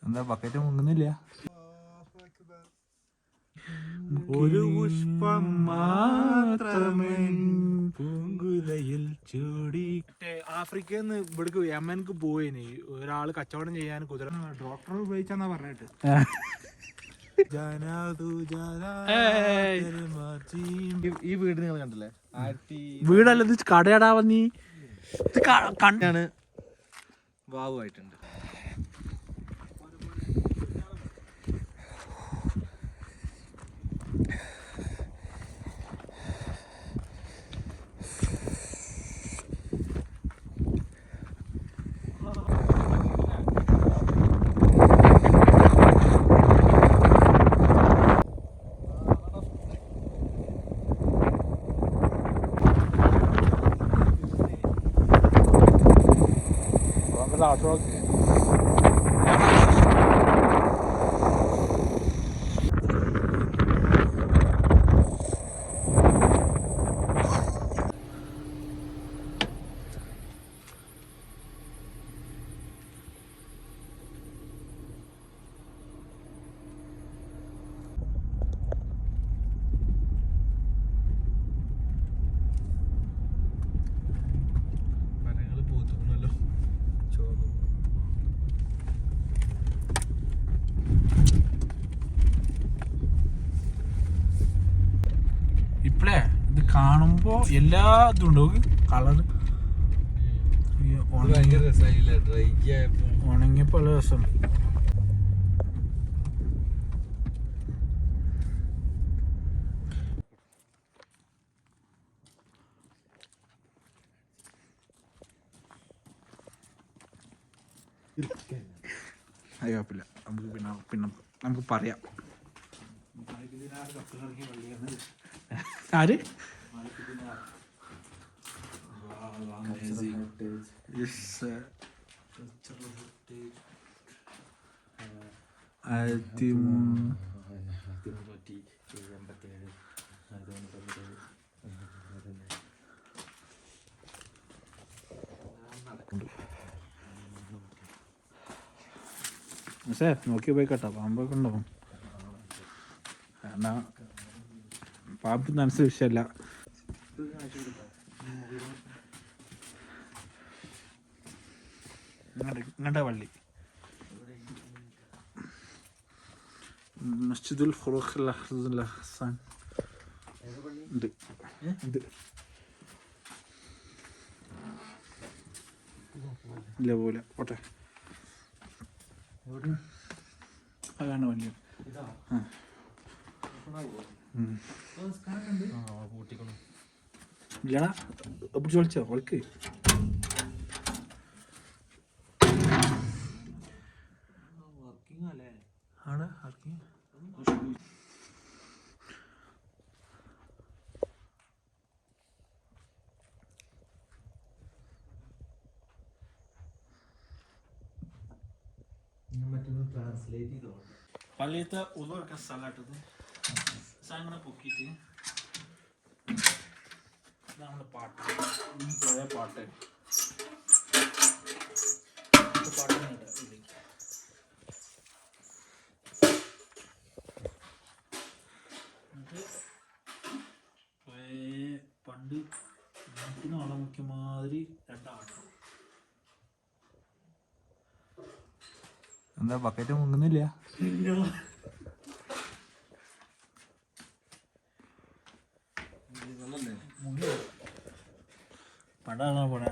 എന്താ ബക്കറ്റ് മുങ്ങുന്നില്ല? ഒരു പുഷ്പം മാത്രമേ പൂങ്കുലയിൽ ചൂടി. ആഫ്രിക്കയിൽ നിന്ന് ഇവിടേക്ക് യമൻക്ക് പോയിന് ഒരാള് കച്ചവടം ചെയ്യാൻ കുതിര ഡോക്ടർ ഉപയോഗിച്ചാന്നാ പറഞ്ഞിട്ട്. ഈ വീട് നിങ്ങൾ കണ്ടില്ലേ? വീടല്ല, ഇത് കടയടാ വന്നി. കണ്ടാണ് വാവുമായിട്ടുണ്ട്. ഇപ്പളേ ഇത് കാണുമ്പോ എല്ലാ ഇതും ഉണ്ടോ കളറ് ഉണങ്ങിയപ്പോ നല്ല രസം. അയ്യോ കുഴപ്പമില്ല, നമുക്ക് പിന്നെ നമുക്ക് പറയാം. ആര് നോക്കി പോയി കേട്ടോ, പാമ്പൊക്കെ ഉണ്ടാവും. കാരണം പാമ്പ് മനസ്സ് വിഷയമല്ല. ഇങ്ങോട്ടാ പള്ളി, മസ്ജിദുൽ ഖുറൂഖ് ഹസാൻ ഉണ്ട്. ഇത് ഇല്ല പോലെ പോട്ടെ, അതാണ് വലിയ. ഇല്ലടാ പിടിച്ച് വിളിച്ചോ അവൾക്ക്. ആണ് വർക്കിംഗ്. പള്ളിയത്തെ ഉള്ളൊക്കെ സ്ഥലമായിട്ടത് സാധനം പൊക്കിയിട്ട് നമ്മുടെ പാട്ട് പഴയ പാട്ട് പണ്ട് നാട്ടിന് വളം മുഖ്യ മാതിരി രണ്ടാട്ടം. എന്താ ബക്കറ്റ് മുങ്ങുന്നില്ല? പണ്ടാണ് പോണേ.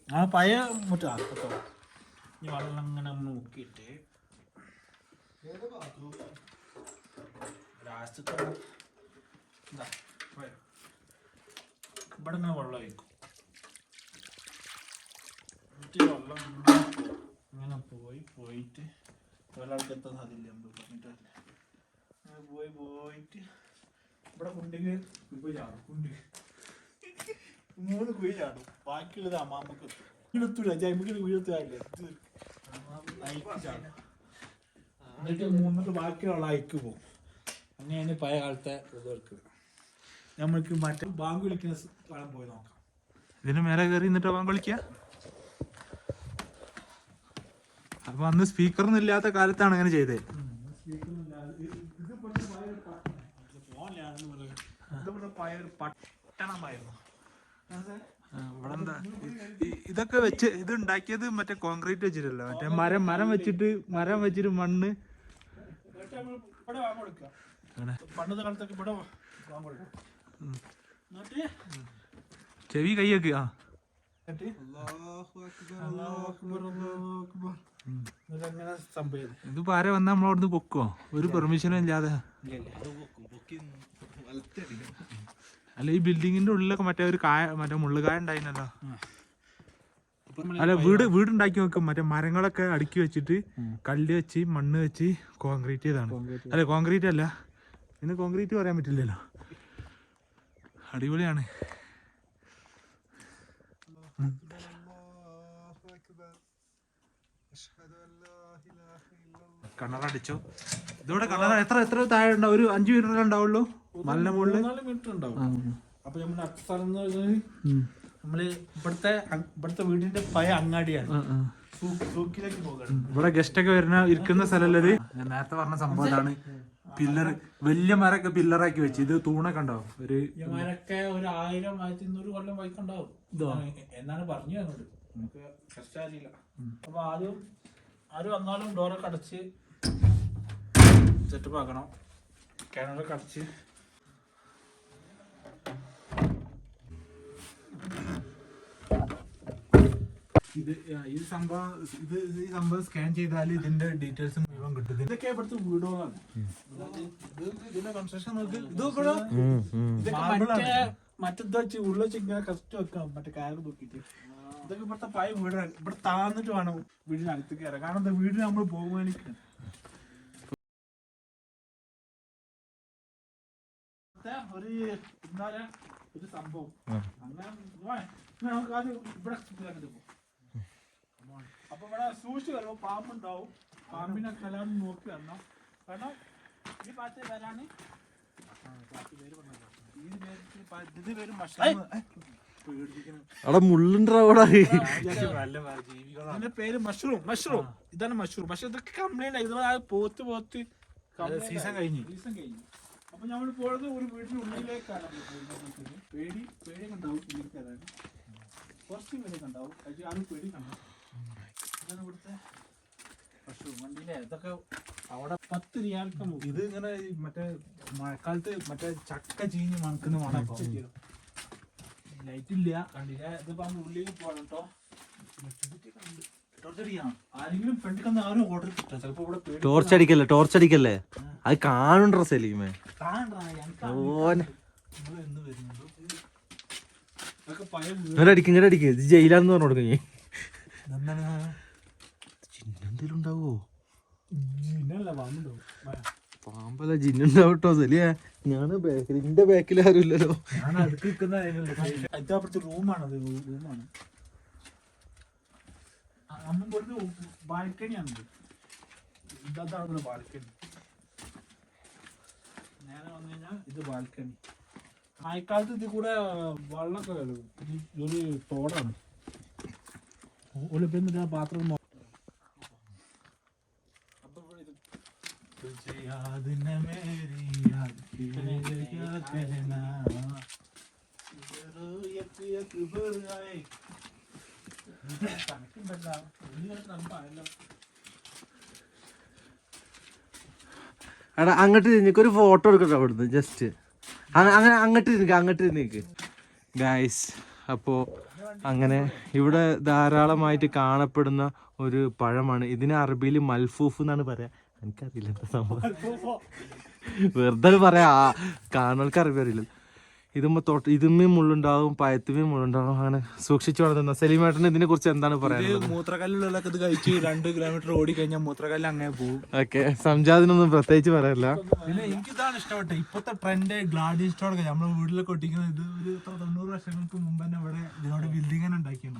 ആ പഴയ മുറ്റാ കേട്ടോ. ഈ വെള്ളം ഇങ്ങനെ നമ്മൾ മുക്കിയിട്ട് ലാസ്റ്റത്തെ എന്താ ഇവിടെ ഇങ്ങനെ വെള്ളം ഒഴിക്കും. വെള്ളം ഇങ്ങനെ പോയിട്ട് ഒരാൾക്ക് എത്താൻ സാധ്യല്ല. നമ്മൾ പറഞ്ഞിട്ടല്ലേ പോയിട്ട് ഇവിടെ കുണ്ടിക്ക് പോയി ചാടും. കുണ്ടി 3 കുഴി ചാടും. ബാക്കിയുള്ളത് അമ്മാമ്മക്ക് വീഴത്തൂല. ജൈമിക്ക് വീഴത്തില്ലേ ചാടും. എന്നിട്ട് 3 ബാക്കിയുള്ള അയക്ക് പോകും. അങ്ങനെയാണ് പഴയ കാലത്തെ ഇവർക്ക്. നമ്മൾക്ക് മറ്റേ ബാങ്ക് വിളിക്കുന്ന കാലം പോയി നോക്കാം. ഇതിന് മേലെ കയറി നിന്നിട്ട് പോകാൻ കളിക്കുക. അപ്പൊ അന്ന് സ്പീക്കറൊന്നും ഇല്ലാത്ത കാലത്താണ് അങ്ങനെ ചെയ്തത്. ഇതൊക്കെ വെച്ച് ഇത് ഉണ്ടാക്കിയത് മറ്റേ കോൺക്രീറ്റ് വെച്ചിട്ടല്ലോ, മറ്റേ മരം വെച്ചിട്ട് മണ്ണ്. ചെവി കൈയൊക്കെ ഇതിപ്പോ ആരെ വന്നാ നമ്മളവിടുന്ന് പൊക്കുവോ? ഒരു പെർമിഷനും ഇല്ലാതെ. അല്ല ഈ ബിൽഡിങ്ങിന്റെ ഉള്ളിലൊക്കെ മറ്റേ മുള്ളുകായ ഉണ്ടായിരുന്നല്ലോ. അല്ല വീടുണ്ടാക്കി നോക്കും, മറ്റേ മരങ്ങളൊക്കെ അടുക്കി വെച്ചിട്ട് കല്ല് വെച്ച് മണ്ണ് വെച്ച് കോൺക്രീറ്റ് ചെയ്താണ്. അല്ല കോൺക്രീറ്റ് അല്ല, പിന്നെ കോൺക്രീറ്റ് പറയാൻ പറ്റില്ലല്ലോ. അടിപൊളിയാണ്. കിണറടിച്ചോ? ഇതോടെ കിണർ എത്ര താഴെ ഉണ്ടാവും? ഒരു 5 മീറ്റർ ഉണ്ടാവുള്ളൂ മലിന്റെ മുകളിൽ. 4 മീറ്റർ ഉണ്ടാവും. അപ്പൊ നമ്മുടെ അടുത്ത സ്ഥലം എന്ന് പറഞ്ഞാൽ നമ്മള് ഇവിടുത്തെ വീടിന്റെ പഴയ അങ്ങാടിയാണ്. സൂക്കിലേക്ക് പോകണം. ഇവിടെ ഗസ്റ്റ് ഒക്കെ ഇരിക്കുന്ന സ്ഥലമല്ലത്. ഞാൻ നേരത്തെ പറഞ്ഞ സംഭവമാണ്. പില്ലർ, വലിയ മരൊക്കെ പില്ലറാക്കി വെച്ച്. ഇത് തൂണൊക്കെ ഉണ്ടാവും. ഒരു മരൊക്കെ ഒരു 1000-1200 കൊല്ലം വൈക്കുണ്ടാവും എന്നാണ് പറഞ്ഞു തന്നത്. നമുക്ക് കറക്റ്റ് അറിയില്ല. അപ്പൊ ആരും വന്നാലും ഡോറൊക്കെ അടച്ച് സെറ്റപ്പ് ആക്കണം. കിണറൊക്കെ അടച്ച് ഈ സംഭവം സ്കാൻ ചെയ്താൽ ഇതിന്റെ ഡീറ്റെയിൽസ് മുഴുവൻ കിട്ടും. ഇതൊക്കെ ഇവിടുത്തെ വീടുകളാണ്. ഇതിന്റെ കൺസ്ട്രക്ഷൻ നോക്ക്. മറ്റെന്താ വെച്ച് ഉള്ള വെച്ച് ഇങ്ങനെ കറക്റ്റ് വെക്കാം. മറ്റേ കാര്യം നോക്കിയിട്ട് ഇതൊക്കെ ഇവിടുത്തെ പഴയ വീടാണ്. ഇവിടെ താന്നിട്ട് വേണം വീടിനകത്ത് കയറാൻ. കാരണം എന്താ, വീടിന് നമ്മൾ പോകുമ്പോഴേക്ക് ഒരു സംഭവം അങ്ങനെ നമുക്ക് ആദ്യം ഇവിടെ പോകും. അപ്പൊ ഇവിടെ സൂക്ഷിച്ച് വരുമ്പോ പാമ്പുണ്ടാവും. പാമ്പിനെ കലാൻ നോക്കി വരണം. കാരണം ഈ പാട്ട് വരാണ് ഇതിന്റെ പേര് മഷ്റൂം. ഇതാണ് മഷ്റൂം. പക്ഷെ ഇതൊക്കെ കംപ്ലൈന്റ് ആയി. പോത്ത് സീസൺ കഴിഞ്ഞു. അപ്പൊ നമ്മൾ പോയത് ഒരു വീടിനുള്ളിലേക്കാണ്. പേടിയൊക്കെ ഉണ്ടാവും. കുറച്ച് പേടിയൊക്കെ ഉണ്ടാവും. ആരും പേടി കണ്ടു. ഇതാണ് ഇവിടുത്തെ മഷ്റൂം. വണ്ടിയിലെ ഇതൊക്കെ അവിടെ 10 റിയാൽക്ക്. ഇത് ഇങ്ങനെ മറ്റേ മഴക്കാലത്ത് മറ്റേ ചക്ക ചീഞ്ഞ് മണക്കുന്ന മണം. ലൈറ്റ് ഇല്ല, കണ്ടില്ല. ഇതിപ്പോ ഉള്ളിൽ പോകണം കേട്ടോ. ആരെങ്കിലും ഫ്രണ്ടിൽ ആരും ഓർഡർ കിട്ടാം. ചിലപ്പോ ഇവിടെ ടോർച്ച് അടിക്കല്ലേ അത് കാണുണ്ടോ സെലീമേ? ഇങ്ങോട്ടടിക്കും ഇത് ജയിലാന്ന് പറഞ്ഞു കൊടുക്കും. ചിഹ്നെന്തേലും ഉണ്ടാവോ? പാമ്പല്ല, ജിന്നുണ്ടാവട്ടോ സെലിയാ. ഞാന് എന്റെ ബാക്കിൽ ആരും ഇല്ലല്ലോ. റൂമാണ്. ബാൽക്കണിയാണത്. ഇതാണ് ബാൽക്കണി. നേരെ വന്നു കഴിഞ്ഞാൽ ഇത് ബാൽക്കണി. മഴക്കാലത്ത് ഇത് കൂടെ വെള്ളമൊക്കെ വരും. ഒരു തോടാണ്. ഒളിപ്പിന്നിട്ട് ആ പാത്രം എടാ അങ്ങോട്ട് തിരിഞ്ഞേക്ക് ഒരു ഫോട്ടോ എടുക്കട്ടോ അവിടുന്ന്. ജസ്റ്റ് അങ്ങനെ അങ്ങോട്ട് തിരിഞ്ഞേക്ക് ഗായ്സ്. അപ്പോൾ അങ്ങനെ ഇവിടെ ധാരാളമായിട്ട് കാണപ്പെടുന്ന ഒരു പഴമാണ്. ഇതിന് അറബിയിൽ മൽഫൂഫ് എന്നാണ് പറയാ. എനിക്കറിയില്ല എന്താ സംഭവം, വെറുതെ പറയാ. കാണുന്നവർക്ക് അറബി അറിയില്ല. ഇതുമ്മേ മുള്ളുണ്ടാവും, പഴത്തുമേ മുള്ളുണ്ടാവും. അങ്ങനെ സൂക്ഷിച്ചു വളർത്തുന്ന സലീമേട്ടന് ഇതിനെ കുറിച്ച് എന്താണ് പറയുന്നത്? മൂത്രക്കല്ലുള്ളതൊക്കെ ഇത് കഴിച്ച് 2 കിലോമീറ്റർ ഓടി കഴിഞ്ഞാൽ മൂത്രക്കല്ല് അങ്ങനെ പോകും. ഓക്കെ, സംജാദിനൊന്നും പ്രത്യേകിച്ച് പറയാനില്ല. പിന്നെ എനിക്കിതാണ് ഇഷ്ടപ്പെട്ടത്. ഇപ്പത്തെ ട്രെൻഡ് ഗ്ലാഡി സ്റ്റോറൊക്കെ നമ്മളെ വീട്ടിലൊക്കെ ഒട്ടിക്കുന്നത്. ഇത് ഒരു 90 വർഷങ്ങൾക്ക് മുമ്പ് തന്നെ ഇവിടെ ഇതിനോട് ബിൽഡിംഗ് തന്നെ ഉണ്ടാക്കിയാണ്.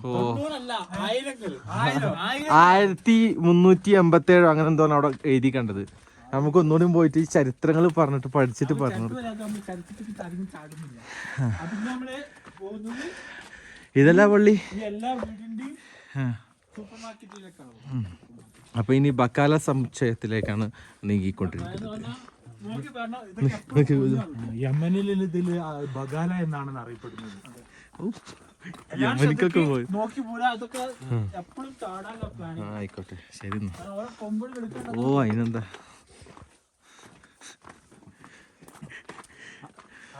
1387 അങ്ങനെ എന്തോ അവിടെ എഴുതി കണ്ടത്. നമുക്ക് ഒന്നുകൂടി പോയിട്ട് ഈ ചരിത്രങ്ങൾ പറഞ്ഞിട്ട് പഠിച്ചിട്ട് പറഞ്ഞു. ഇതല്ല പള്ളി. ഈ എല്ലാ വീടിന്റെയും സൂപ്പർ മാർക്കറ്റിലേക്കാണ്. അപ്പൊ ഇനി ബക്കാല സമുച്ചയത്തിലേക്കാണ് നീങ്ങിക്കൊണ്ടിരിക്കുന്നത്. യമനിൽ ഇതില് ബഗാല എന്നാണ് അറിയപ്പെടുന്നത്. യമനിക്കൊക്കെ പോയി നോക്കി പോരാ, അതൊക്കെ എപ്പോഴും ചാടാനുള്ള പ്ലാൻ. ആയിക്കോട്ടെ, ശരി. കൊമ്പുകൾ എടുക്കണം. ഓ, അതിനെന്താ.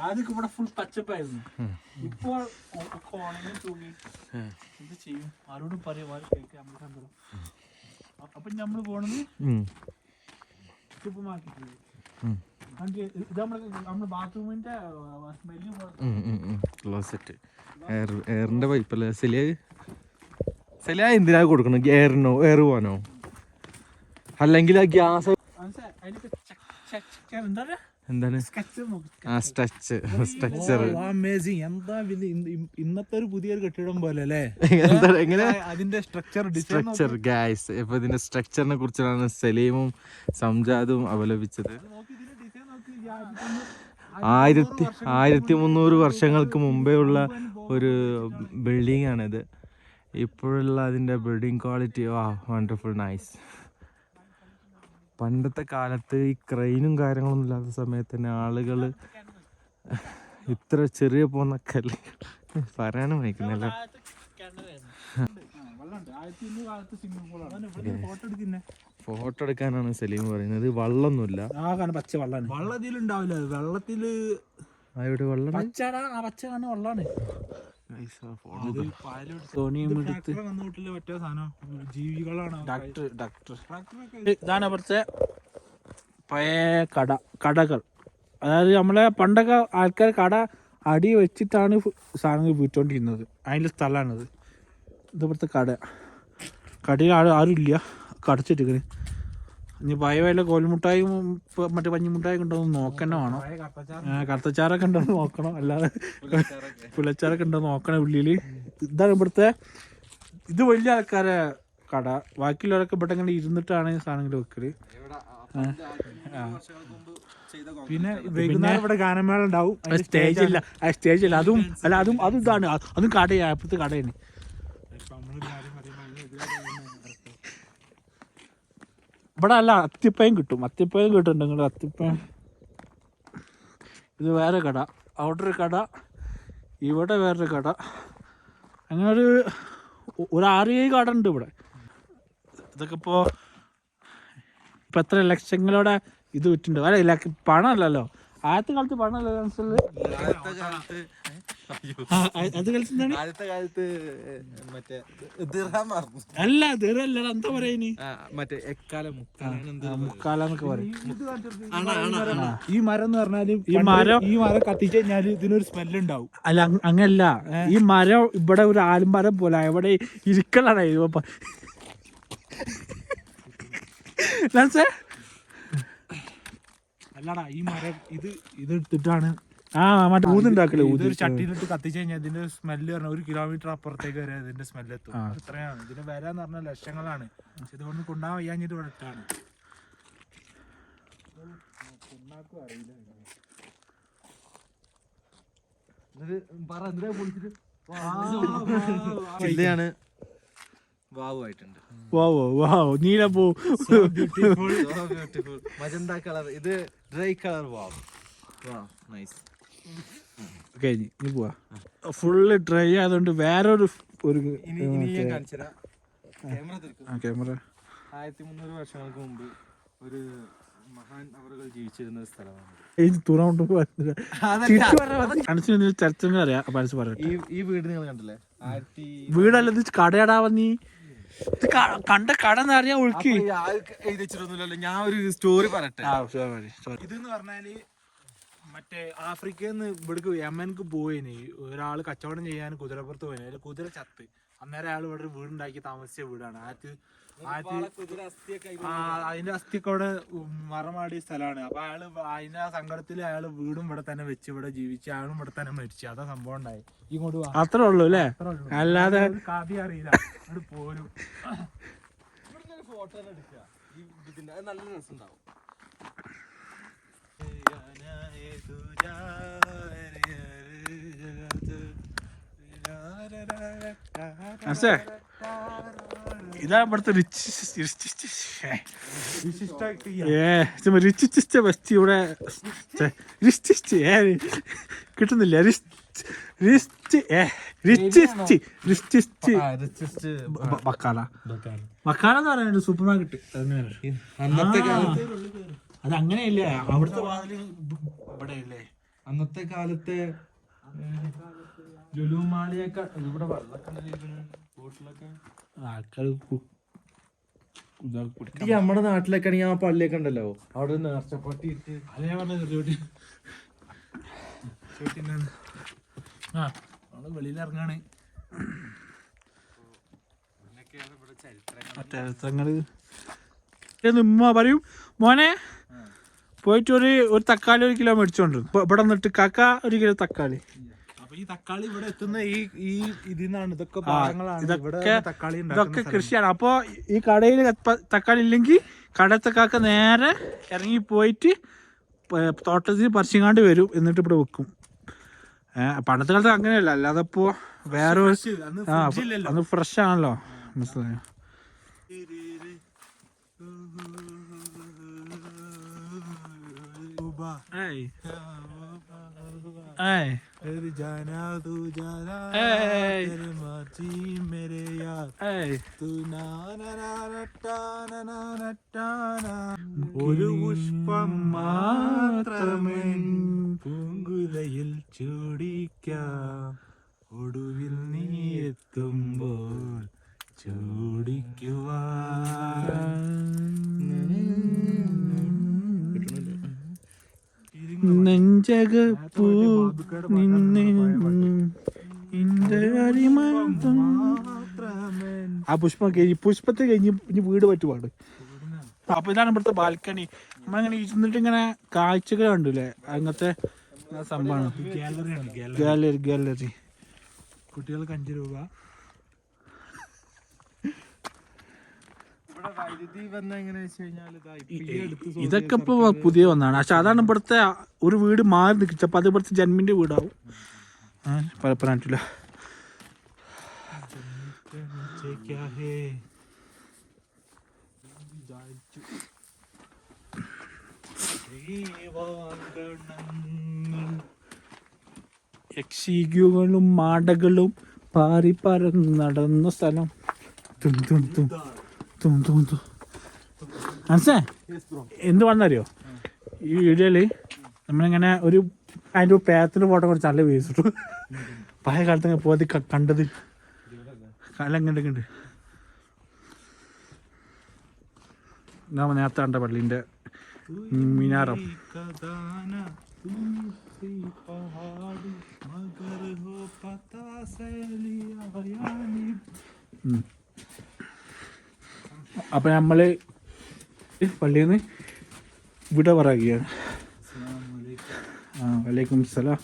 ആദ്യമൊക്കെ ഇവിടെ ഫുൾ പച്ചപ്പായിരുന്നു. ഇപ്പോൾ ഓണങ്ങി തൂങ്ങി എന്ത് ചെയ്യും, ആരോടും പറയാം കേൾക്കാം. അപ്പൊ നമ്മള് പോണത് സൂപ്പർ മാർക്കറ്റിൽ. ഇത് നമ്മുടെ ബാത്റൂമിന്റെ ക്ലോസറ്റ് എയറിന്റെ പൈപ്പല്ലേ സെലിയ എന്തിനാ കൊടുക്കണം? എയർ പോവാനോ അല്ലെങ്കിൽ ആ ഗ്യാസ് എന്താണ്? സ്ട്രക്ചർ. ഇന്നത്തെ ഒരു പുതിയൊരു കെട്ടിടം പോലെ അല്ലേ? എങ്ങനെ അതിന്റെ സ്ട്രക്ചർ ഗായ്സ്. ഇപ്പൊ ഇതിന്റെ സ്ട്രക്ചറിനെ കുറിച്ചാണ് സലീമും സംജാദും അവലപിച്ചത്. 1300 വർഷങ്ങൾക്ക് മുമ്പേ ഉള്ള ഒരു ബിൽഡിംഗ് ആണിത്. ഇപ്പോഴുള്ള അതിന്റെ ബിൽഡിംഗ് ക്വാളിറ്റി വണ്ടർഫുൾ, നൈസ്. പണ്ടത്തെ കാലത്ത് ഈ ക്രെയിനും കാര്യങ്ങളൊന്നും ഇല്ലാത്ത സമയത്ത് തന്നെ ആളുകൾ ഇത്ര ചെറിയ പോകുന്ന കല്ല് പറയാനും വയ്ക്കുന്നില്ല. ഫോട്ടോ എടുക്കാനാണ് സലീം പറയുന്നത്. വള്ളൊന്നുമില്ല, പച്ച വെള്ളം. വെള്ളം ഇതിലുണ്ടാവില്ല. വെള്ളത്തില് വെള്ളമാണ്. ഇതാണ് അവിടുത്തെ പഴയ കടകൾ. അതായത് നമ്മളെ പണ്ടൊക്കെ ആൾക്കാർ കട അടി വെച്ചിട്ടാണ് സാധനങ്ങൾ വിറ്റോണ്ടിരുന്നത്. അതിൻ്റെ സ്ഥലമാണിത്. ഇതിവിടുത്തെ കടയിൽ ആരും ഇല്ല, കടച്ചിട്ടിരിക്കണ്. ഇനി പഴയ വല്ല കോൽമുട്ടായും മറ്റേ പഞ്ഞിമുട്ടായും ഉണ്ടോന്ന് നോക്കന്നെ വേണം. കറുത്തച്ചാറൊക്കെ ഉണ്ടോ നോക്കണം, അല്ലാതെ പുലച്ചാറൊക്കെ ഉണ്ടോ നോക്കണം ഉള്ളില്. ഇതാണ് ഇവിടുത്തെ, ഇത് വലിയ ആൾക്കാരെ കട. ബാക്കിയുള്ളവരൊക്കെ ഇവിടെ ഇങ്ങനെ ഇരുന്നിട്ടാണ് സാധനങ്ങൾ വെക്കല്. പിന്നെ വൈകുന്നേരം ഇവിടെ ഗാനമേള ഉണ്ടാവും. സ്റ്റേജ് ഇല്ല. അതും ഇതാണ്. അതും കടയാണ്, അപ്പുറത്ത് കടയാണ്. ഇവിടെ അല്ല അത്തിപ്പയം കിട്ടും. അത്തിപ്പയം കിട്ടുന്നുണ്ട്. അത്തിപ്പയം. ഇത് വേറെ കട, അവിടെ ഒരു കട, ഇവിടെ വേറൊരു കട. അങ്ങനെ ഒരു 6-7 കട ഉണ്ട് ഇവിടെ. ഇതൊക്കെ ഇപ്പോൾ എത്ര ലക്ഷങ്ങളോടെ ഇത് വിറ്റുണ്ട്. അല്ല പണമല്ലല്ലോ, ആദ്യത്തെ കാലത്ത് പണമല്ലോ. അല്ല ദിറല്ല, എന്താ പറയാ മുക്കാലെന്നൊക്കെ പറയും. ഈ മരം എന്ന് പറഞ്ഞാല് ഈ മരം കത്തിച്ചു കഴിഞ്ഞാല് ഇതിനൊരു സ്മെല്ല് ഉണ്ടാവും. അല്ല അങ്ങനല്ല, ഈ മരം ഇവിടെ ഒരു ആൽമരം പോലെ ഇവിടെ ഇരിക്കലാണ്. അല്ലടാ, ഈ മരം ഇത് എടുത്തിട്ടാണ് മറ്റേ ഊതുണ്ടാക്കല്. ഇതൊരു ചട്ടിയിലിട്ട് കത്തിച്ചു കഴിഞ്ഞാൽ ഇതിന്റെ സ്മെല്ല് പറഞ്ഞാൽ 1 കിലോമീറ്റർ അപ്പുറത്തേക്ക് വരെ ഇതിന്റെ സ്മെല്ല് എത്തും. അത്രയാണ് ഇതിന്റെ വില എന്ന് പറഞ്ഞാൽ ലക്ഷങ്ങളാണ്. പക്ഷെ ഇതുകൊണ്ട് കൊണ്ടാൻ വയ്യാഞ്ഞിട്ട് ഇവിടെ ഇട്ടാണ്. ജില്ലയാണ്. വാവുമായിട്ടുണ്ട്. നീലപ്പൂ മജന്ത കളർ. ഇത് ഡ്രൈ കളർ വാവ്. നൈസ്. ഇനി പോവാ. ഫുള്ള് ഡ്രൈ ആയതുകൊണ്ട് വേറൊരു ക്യാമറ 1300 വർഷങ്ങൾക്ക് മുമ്പ് ഒരു മഹാൻ അവറുകൾ ജീവിച്ചിരുന്ന സ്ഥലമാണ്. ചരിത്രം അറിയാം. ഈ വീട് നിങ്ങൾ കണ്ടില്ലേ? വീടല്ല, ഇത് കടയടാവ. നീ കണ്ട കട എന്നറിയാ ഒഴുക്കി എഴുതിച്ചിട്ടൊന്നുമില്ലല്ലോ. ഞാൻ ഒരു സ്റ്റോറി പറയട്ടെ. ഇതെന്ന് പറഞ്ഞാല് മറ്റേ ആഫ്രിക്കയിൽ നിന്ന് ഇവിടേക്ക് യമനിക്ക് പോയിന് ഒരാള് കച്ചവടം ചെയ്യാൻ കുതിരപ്പുറത്ത് പോയിന്. അതിൽ കുതിര ചത്ത്. അന്നേരം അയാൾ ഇവിടെ വീടുണ്ടാക്കി താമസിച്ച വീടാണ്. അതിന്റെ അസ്ഥിയൊക്കെ ഇവിടെ മറമാടിയ സ്ഥലമാണ്. അപ്പൊ അയാള് അതിന്റെ ആ സങ്കടത്തിൽ അയാള് വീടും ഇവിടെ തന്നെ വെച്ച് ഇവിടെ ജീവിച്ച് അയാളും ഇവിടെ തന്നെ മരിച്ചു. അതാ സംഭവം ഉണ്ടായി. ഇങ്ങോട്ട് അത്രേ ഉള്ളൂ അല്ലേ? അല്ലാതെ കാവ്യ അറിയില്ല. അവിടെ പോരും. ഫോട്ടോ എടുക്കുക, നല്ല രസമുണ്ടാവും. മനസ്സിലായി ഇതാ ഇവിടുത്തെ റിച്ച് ബെസ്റ്റ് ഇവിടെ കിട്ടുന്നില്ല ബക്കാല ബക്കാല എന്ന് പറയാനുണ്ട് സൂപ്പർ മാർക്കറ്റ് അന്നത്തെ കാലത്ത് അത് അങ്ങനെയല്ല അവിടുത്തെ വാതില് ഇവിടെ അല്ലേ അന്നത്തെ കാലത്തെ ലുലുമാളിയൊക്കെ ഇവിടെ ആൾക്കാർ നമ്മുടെ നാട്ടിലൊക്കെ ആണെങ്കിൽ ആ പള്ളിയൊക്കെ ഉണ്ടല്ലോ അവിടെ നേർച്ചപ്പട്ടി ഇട്ട് അതേ പറഞ്ഞ ആ നമ്മള് വെളിയിൽ ഇറങ്ങാണ് ചരിത്രങ്ങള് ഉമ്മ പറയും മോനെ പോയിട്ട് ഒരു തക്കാളി 1 കിലോ മേടിച്ചോണ്ട് ഇവിടെ നിന്നിട്ട് കാക്ക 1 കിലോ തക്കാളി. അപ്പൊ ഈ തക്കാളി ഇവിടെ എത്തുന്ന ഈ ഇതിന്നാണ് ഇതൊക്കെ കൃഷിയാണ്. അപ്പൊ ഈ കടയിൽ തക്കാളി ഇല്ലെങ്കിൽ കടത്തെ കാക്ക നേരെ ഇറങ്ങി പോയിട്ട് തോട്ടത്തിൽ പറിച്ചിങ്ങാണ്ട് വരും, എന്നിട്ട് ഇവിടെ വെക്കും. പണ്ടത്തെ കാലത്ത് അങ്ങനെയല്ല, അല്ലാതെ ഇപ്പോ വേറെ അന്ന് ഫ്രഷ് ആണല്ലോ. മനസ്സിലായോ? ഒരു പുഷ്പം മാത്രമേ പൂങ്കുലയിൽ ചൂടിക്കാം, ഒടുവിൽ നീ എത്തുമ്പോൾ ചൂടിക്കുവാൻ. നെഞ്ചകപ്പൂ ആ പുഷ്പം കഴിഞ്ഞ് പുഷ്പത്തെ കഴിഞ്ഞ് ഇനി വീട് പറ്റുപാട്. അപ്പൊ ഇതാണ് ഇവിടുത്തെ ബാൽക്കണി. നമ്മളിങ്ങനെ ഇരുന്നിട്ട് ഇങ്ങനെ കാഴ്ചകൾ കണ്ടില്ലേ, അങ്ങനത്തെ സംഭവമാണ്. ഗാലറി കുട്ടികൾക്ക് 5 രൂപ. ഇതൊക്കെ ഇപ്പൊ പുതിയ വന്നാണ്. പക്ഷെ അതാണ് ഇവിടുത്തെ ഒരു വീട് മാറി നിൽച്ചപ്പോ അത് ഇവിടുത്തെ ജന്മിന്റെ വീടാവും. പരപ്പനാട്ടില്ല യക്ഷികളും മാടകളും പാറി പറന്ന് നടന്ന സ്ഥലം. മനസ്സേ എന്ത് പറഞ്ഞറിയോ, ഈ വീഡിയോയില് നമ്മളിങ്ങനെ അതിന്റെ പേരത്തിന്റെ ഫോട്ടോ കുറച്ച് നല്ല വേസിട്ടു. പഴയ കാലത്ത് പോയി കണ്ടത് കാലം കണ്ടിട്ടുണ്ട്. ഞാൻ നേരത്തെ കണ്ട പള്ളിന്റെ മിനാരം. അപ്പൊ നമ്മള് പള്ളിയിൽ നിന്ന് വിട പറയുകയാണ്. വലൈക്കും സലാം.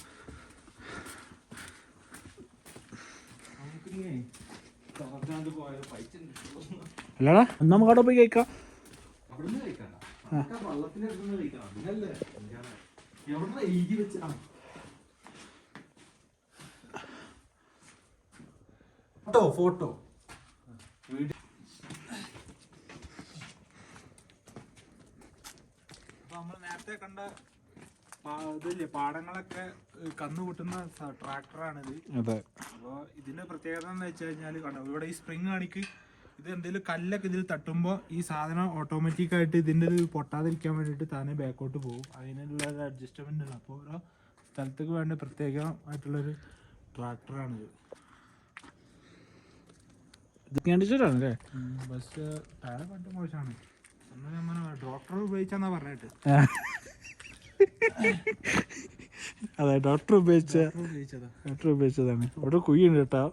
അല്ലടാ നമുക്ക് അവിടെ പോയി കഴിക്കാം. Photo video. നമ്മൾ നേരത്തെ കണ്ട ഇതില്ലേ പാടങ്ങളൊക്കെ കന്നുകൂട്ടുന്ന ട്രാക്ടറാണിത്. അതെ. അപ്പോൾ ഇതിന്റെ പ്രത്യേകത എന്ന് വെച്ച് കഴിഞ്ഞാൽ കണ്ടോ, ഇവിടെ ഈ സ്പ്രിങ് കാണിക്ക്, ഇത് എന്തെങ്കിലും കല്ലൊക്കെ ഇതിൽ തട്ടുമ്പോൾ ഈ സാധനം ഓട്ടോമാറ്റിക് ആയിട്ട് ഇതിൻ്റെ പൊട്ടാതിരിക്കാൻ വേണ്ടിയിട്ട് താനെ ബാക്കോട്ട് പോകും. അതിനുള്ള ഒരു അഡ്ജസ്റ്റ്മെന്റ് ഉണ്ട്. അപ്പോൾ ഓരോ സ്ഥലത്തേക്ക് വേണ്ട പ്രത്യേകമായിട്ടുള്ളൊരു ട്രാക്ടറാണിത്. ഇത് കണ്ടിട്ടാണ് അല്ലേ? ബസ് ടയർ പണ്ട് മോശമാണ്. ഡോക്ടർ ഉപയോഗിച്ചാന്നാ പറഞ്ഞിട്ട്. അതെ, ഡോക്ടർ ഉപയോഗിച്ചതാണ്. ഇവിടെ കുഴിയുണ്ട് കേട്ടോ.